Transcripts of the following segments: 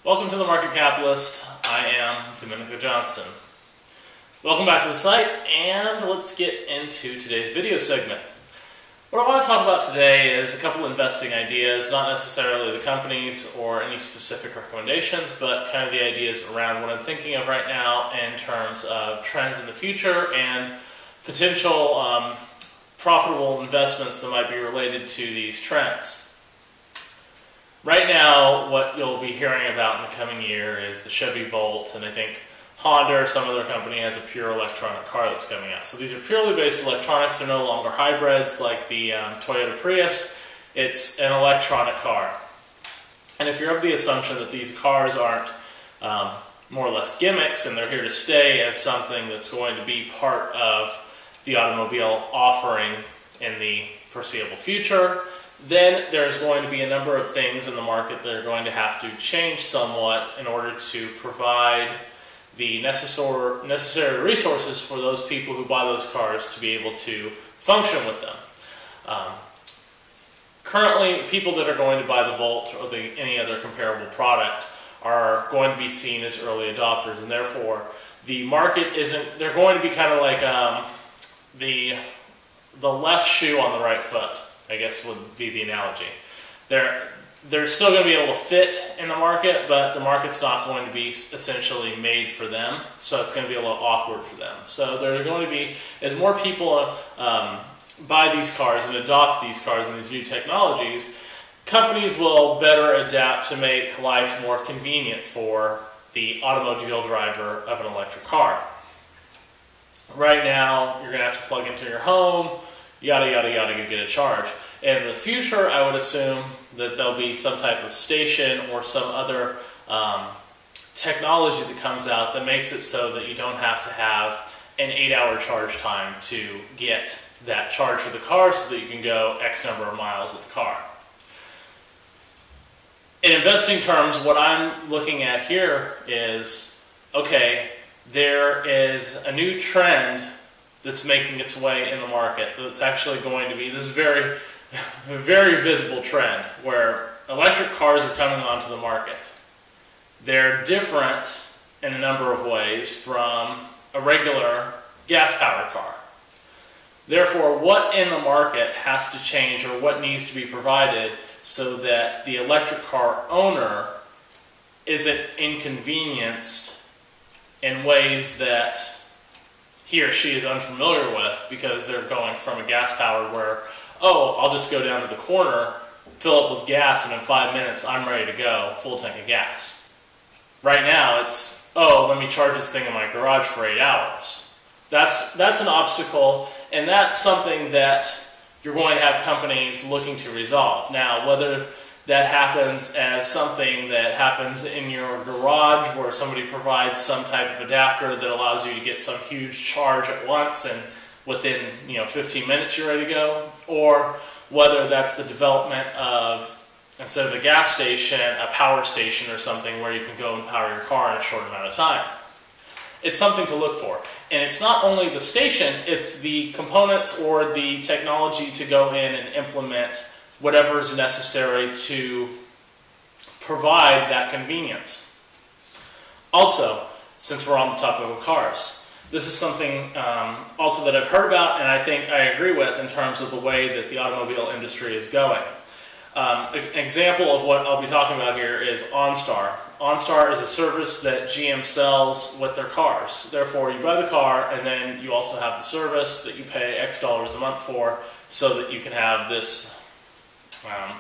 Welcome to the Market Capitalist. I am Domenico Johnston. Welcome back to the site, and let's get into today's video segment. What I want to talk about today is a couple investing ideas, not necessarily the companies or any specific recommendations, but kind of the ideas around what I'm thinking of right now in terms of trends in the future and potential profitable investments that might be related to these trends. Right now, what you'll be hearing about in the coming year is the Chevy Bolt, and I think Honda or some other company has a pure electronic car that's coming out. So these are purely based electronics. They're no longer hybrids like the Toyota Prius. It's an electronic car. And if you're of the assumption that these cars aren't more or less gimmicks and they're here to stay as something that's going to be part of the automobile offering in the foreseeable future, then there's going to be a number of things in the market that are going to have to change somewhat in order to provide the necessary resources for those people who buy those cars to be able to function with them. Currently, people that are going to buy the Volt or any other comparable product are going to be seen as early adopters, and therefore the market isn't, they're going to be kind of like the left shoe on the right foot, I guess would be the analogy. They're still going to be able to fit in the market, but the market's not going to be essentially made for them, so it's going to be a little awkward for them. So they're going to be, as more people buy these cars and adopt these cars and these new technologies, companies will better adapt to make life more convenient for the automobile driver of an electric car. Right now, you're going to have to plug into your home, yada yada yada, to get a charge. In the future, I would assume that there'll be some type of station or some other technology that comes out that makes it so that you don't have to have an 8-hour charge time to get that charge for the car so that you can go X number of miles with the car. In investing terms, what I'm looking at here is, okay, there is a new trend that's making its way in the market that's actually going to be, this is a very visible trend where electric cars are coming onto the market. They're different in a number of ways from a regular gas-powered car. Therefore, what in the market has to change, or what needs to be provided so that the electric car owner isn't inconvenienced in ways that he or she is unfamiliar with, because they're going from a gas-powered where, oh, I'll just go down to the corner, fill up with gas, and in 5 minutes I'm ready to go, full tank of gas. Right now it's, oh, let me charge this thing in my garage for 8 hours. That's an obstacle, and that's something that you're going to have companies looking to resolve. Now, whether that happens as something that happens in your garage where somebody provides some type of adapter that allows you to get some huge charge at once and within 15 minutes you're ready to go, or whether that's the development of, instead of a gas station, a power station or something where you can go and power your car in a short amount of time. It's something to look for. And it's not only the station, it's the components or the technology to go in and implement whatever is necessary to provide that convenience. Also, since we're on the topic of cars, this is something also that I've heard about, and I think I agree with in terms of the way that the automobile industry is going. An example of what I'll be talking about here is OnStar. OnStar is a service that GM sells with their cars. Therefore, you buy the car, and then you also have the service that you pay X dollars a month for, so that you can have this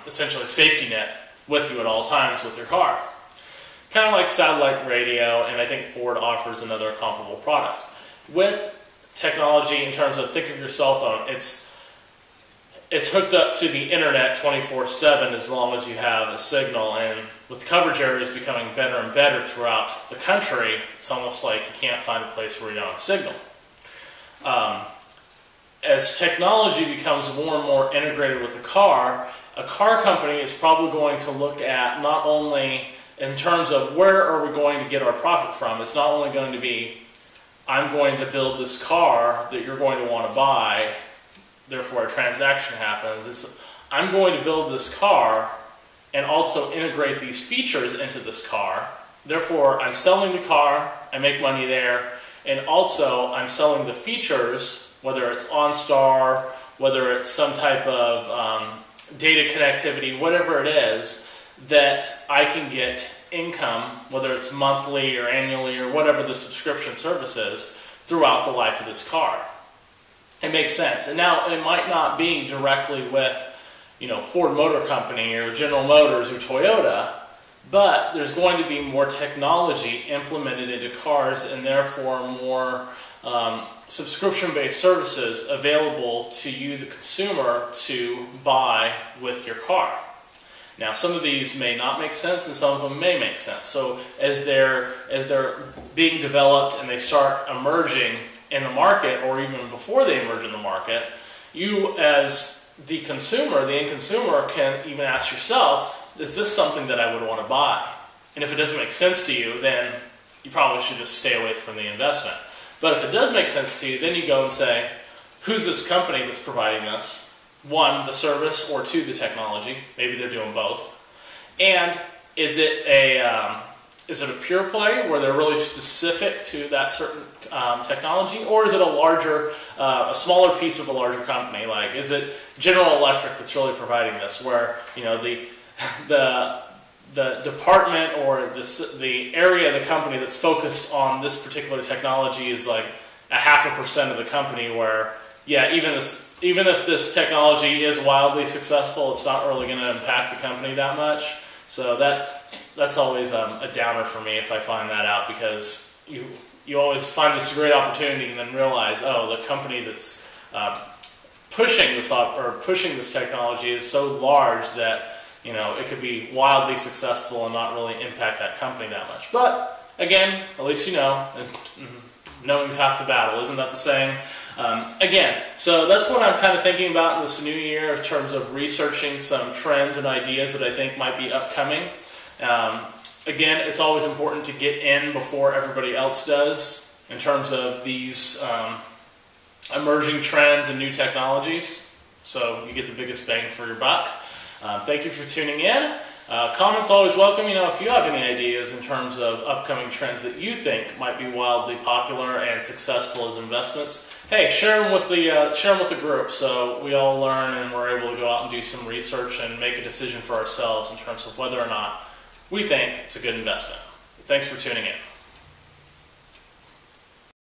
essentially safety net with you at all times with your car. Kind of like satellite radio, and I think Ford offers another comparable product. With technology in terms of, think of your cell phone, it's hooked up to the internet 24/7 as long as you have a signal, and with coverage areas becoming better and better throughout the country, it's almost like you can't find a place where you don't have a signal. As technology becomes more and more integrated with the car, a car company is probably going to look at not only in terms of where are we going to get our profit from. It's not only going to be, I'm going to build this car that you're going to want to buy, therefore a transaction happens. It's, I'm going to build this car and also integrate these features into this car. Therefore, I'm selling the car, I make money there, and also I'm selling the features, whether it's OnStar, whether it's some type of data connectivity, whatever it is, that I can get income, whether it's monthly or annually or whatever the subscription service is, throughout the life of this car. It makes sense. And now it might not be directly with, Ford Motor Company or General Motors or Toyota, but there's going to be more technology implemented into cars and therefore more subscription-based services available to you, the consumer, to buy with your car. Now, some of these may not make sense and some of them may make sense. So as they're being developed and they start emerging in the market, or even before they emerge in the market, you as the consumer, the end consumer, can even ask yourself, is this something that I would want to buy? And if it doesn't make sense to you, then you probably should just stay away from the investment. But if it does make sense to you, then you go and say, who's this company that's providing this? One, the service, or two, the technology. Maybe they're doing both. And is it a pure play where they're really specific to that certain technology, or is it a smaller piece of a larger company? Like, is it General Electric that's really providing this, where the department or the area of the company that's focused on this particular technology is like 0.5% of the company, where even if this technology is wildly successful, it's not really going to impact the company that much. So that's always a downer for me if I find that out, because you always find this great opportunity and then realize, oh, the company that's pushing this technology is so large that it could be wildly successful and not really impact that company that much. But again, at least knowing's half the battle, isn't that the saying? So that's what I'm kind of thinking about in this new year in terms of researching some trends and ideas that I think might be upcoming. Again, it's always important to get in before everybody else does in terms of these emerging trends and new technologies, so you get the biggest bang for your buck. Thank you for tuning in. Comments always welcome. If you have any ideas in terms of upcoming trends that you think might be wildly popular and successful as investments, hey, share them with the group so we all learn and we're able to go out and do some research and make a decision for ourselves in terms of whether or not we think it's a good investment. Thanks for tuning in.